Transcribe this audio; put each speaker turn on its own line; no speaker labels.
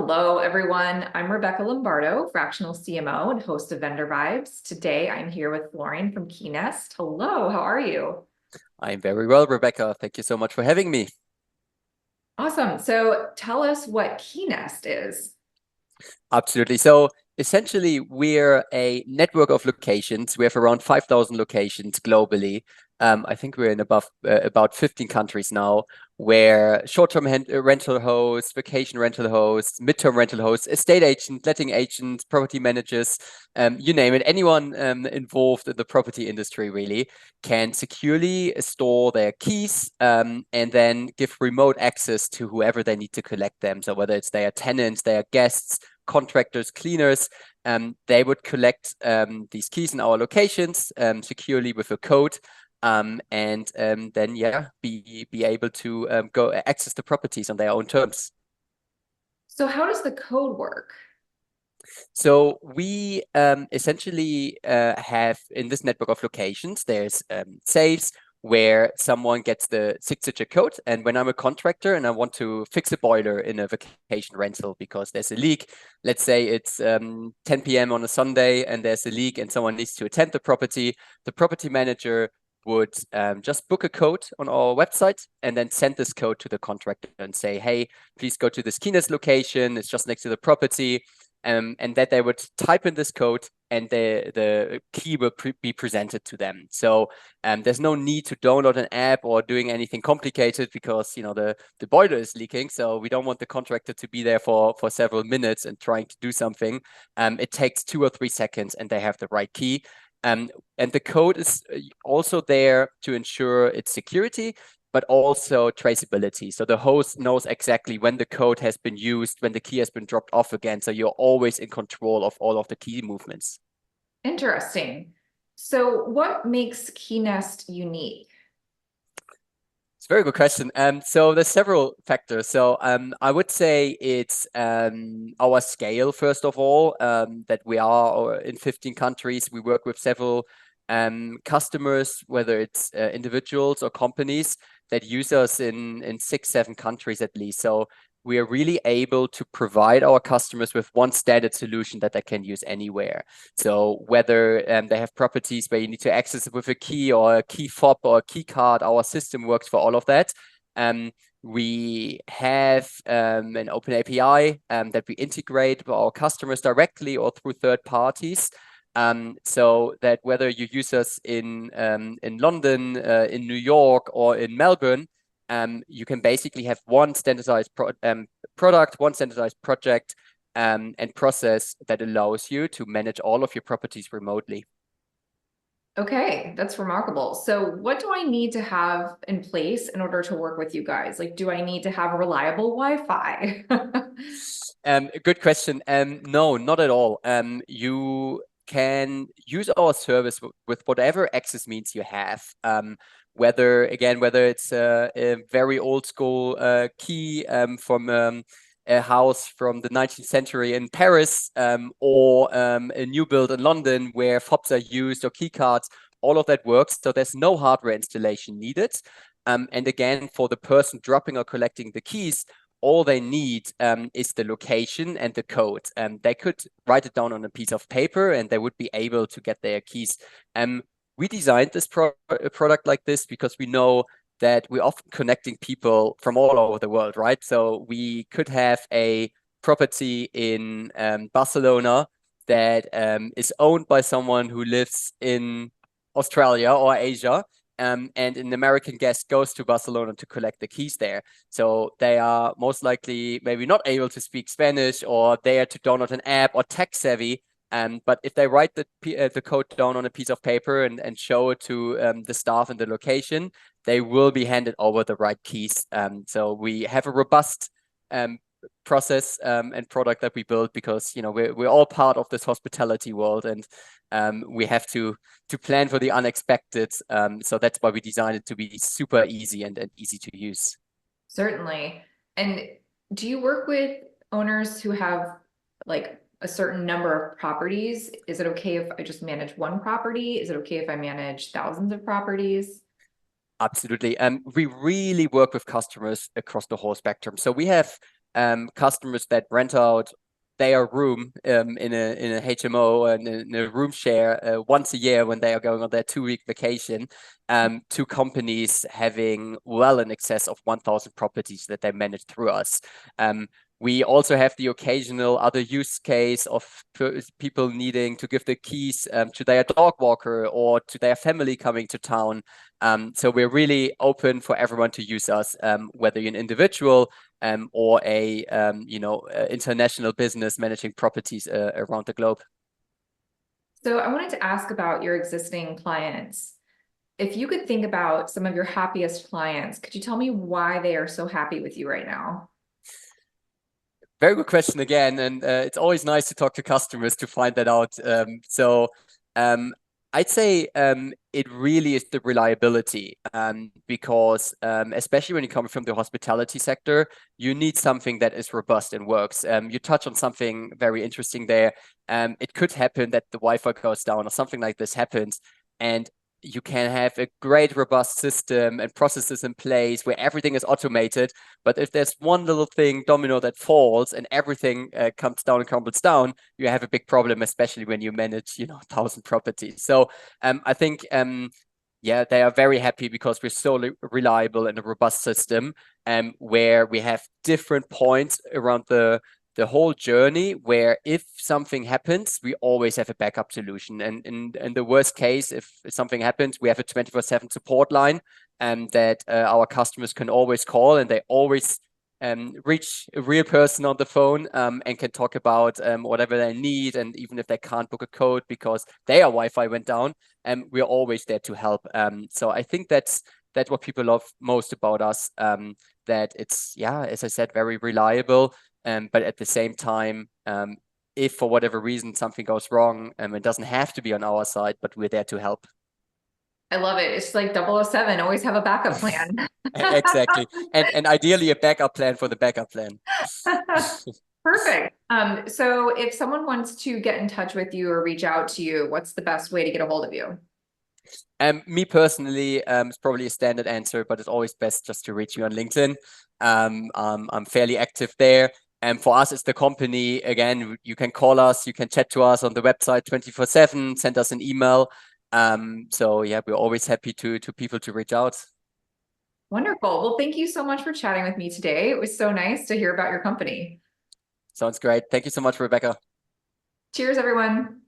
Hello, everyone. I'm Rebecca Lombardo, fractional CMO and host of VendorVibes. Today, I'm here with Florian from KeyNest. Hello, how are you?
I'm very well, Rebecca. Thank you so much for having me.
Awesome. So tell us what KeyNest is.
Absolutely. So essentially, we're a network of locations. We have around 5,000 locations globally. I think we're in about 15 countries now, where short-term rental hosts, vacation rental hosts, midterm rental hosts, estate agents, letting agents, property managers, you name it, anyone involved in the property industry really can securely store their keys and then give remote access to whoever they need to collect them. So whether it's their tenants, their guests, contractors, cleaners, they would collect these keys in our locations securely with a code, and then be able to go access the properties on their own terms.
So how does the code work?
So we essentially have in this network of locations, there's safes where someone gets the 6-digit code. And when I'm a contractor and I want to fix a boiler in a vacation rental because there's a leak, let's say it's 10 p.m. on a Sunday and there's a leak and someone needs to attend the property manager would just book a code on our website and then send this code to the contractor and say, hey, please go to this KeyNest location. It's just next to the property. And that they would type in this code and the key will be presented to them. So there's no need to download an app or doing anything complicated because the boiler is leaking. So we don't want the contractor to be there for several minutes and trying to do something. It takes 2 or 3 seconds and they have the right key. And the code is also there to ensure its security, but also traceability. So the host knows exactly when the code has been used, when the key has been dropped off again. So you're always in control of all of the key movements.
Interesting. So what makes KeyNest unique?
It's a very good question. So there's several factors. So I would say it's our scale, first of all, that we are in 15 countries. We work with several customers, whether it's individuals or companies that use us in 6, 7 countries at least. So we are really able to provide our customers with one standard solution that they can use anywhere. So whether they have properties where you need to access it with a key or a key fob or a key card, our system works for all of that. We have an open API that we integrate with our customers directly or through third parties. So that whether you use us in London, in New York, or in Melbourne, you can basically have one standardized product, one standardized project, and process that allows you to manage all of your properties remotely.
Okay, that's remarkable. So what do I need to have in place in order to work with you guys? Like, do I need to have reliable Wi-Fi?
Good question. No, not at all. You can use our service with whatever access means you have. Whether it's a very old school key from a house from the 19th century in Paris, or a new build in London where fobs are used or key cards, all of that works. So there's no hardware installation needed. And again, for the person dropping or collecting the keys, all they need is the location and the code. They could write it down on a piece of paper and they would be able to get their keys. We designed this product like this because we know that we're often connecting people from all over the world, right? So we could have a property in Barcelona that is owned by someone who lives in Australia or Asia, and an American guest goes to Barcelona to collect the keys there. So they are most likely maybe not able to speak Spanish or there to download an app or tech savvy. But if they write the code down on a piece of paper and show it to the staff in the location, they will be handed over the right keys. So we have a robust process and product that we build because we're all part of this hospitality world, and we have to plan for the unexpected. So that's why we designed it to be super easy and easy to use.
Certainly. And do you work with owners who have like a certain number of properties? Is it okay if I just manage one property? Is it okay if I manage thousands of properties?
Absolutely. We really work with customers across the whole spectrum. So we have customers that rent out their room in a HMO and in a room share once a year when they are going on their 2-week vacation, to companies having well in excess of 1,000 properties that they manage through us. We also have the occasional other use case of people needing to give the keys to their dog walker or to their family coming to town. So we're really open for everyone to use us, whether you're an individual or a international business managing properties around the globe.
So I wanted to ask about your existing clients. If you could think about some of your happiest clients, could you tell me why they are so happy with you right now?
Very good question again, and it's always nice to talk to customers to find that out. I'd say it really is the reliability, because especially when you come from the hospitality sector, you need something that is robust and works. You touch on something very interesting there. It could happen that the Wi-Fi goes down or something like this happens, and you can have a great robust system and processes in place where everything is automated. But if there's one little thing domino that falls and everything comes down and crumbles down, you have a big problem, especially when you manage, 1,000 properties. So I think, they are very happy because we're so reliable and a robust system, where we have different points around the whole journey where if something happens, we always have a backup solution. And in the worst case, if something happens, we have a 24/7 support line that our customers can always call, and they always reach a real person on the phone and can talk about whatever they need. And even if they can't book a code because their Wi-Fi went down, we're always there to help. So I think that's what people love most about us, that it's, as I said, very reliable. But at the same time, if for whatever reason something goes wrong, it doesn't have to be on our side, but we're there to help.
I love it. It's like 007, always have a backup plan.
Exactly. And ideally a backup plan for the backup plan.
Perfect. So if someone wants to get in touch with you or reach out to you, what's the best way to get a hold of you?
Me personally, it's probably a standard answer, but it's always best just to reach you on LinkedIn. I'm fairly active there. And for us, it's the company. Again, you can call us, you can chat to us on the website 24/7, send us an email. So yeah, we're always happy to people to reach out.
Wonderful. Well, thank you so much for chatting with me today. It was so nice to hear about your company.
Sounds great. Thank you so much, Rebecca.
Cheers, everyone.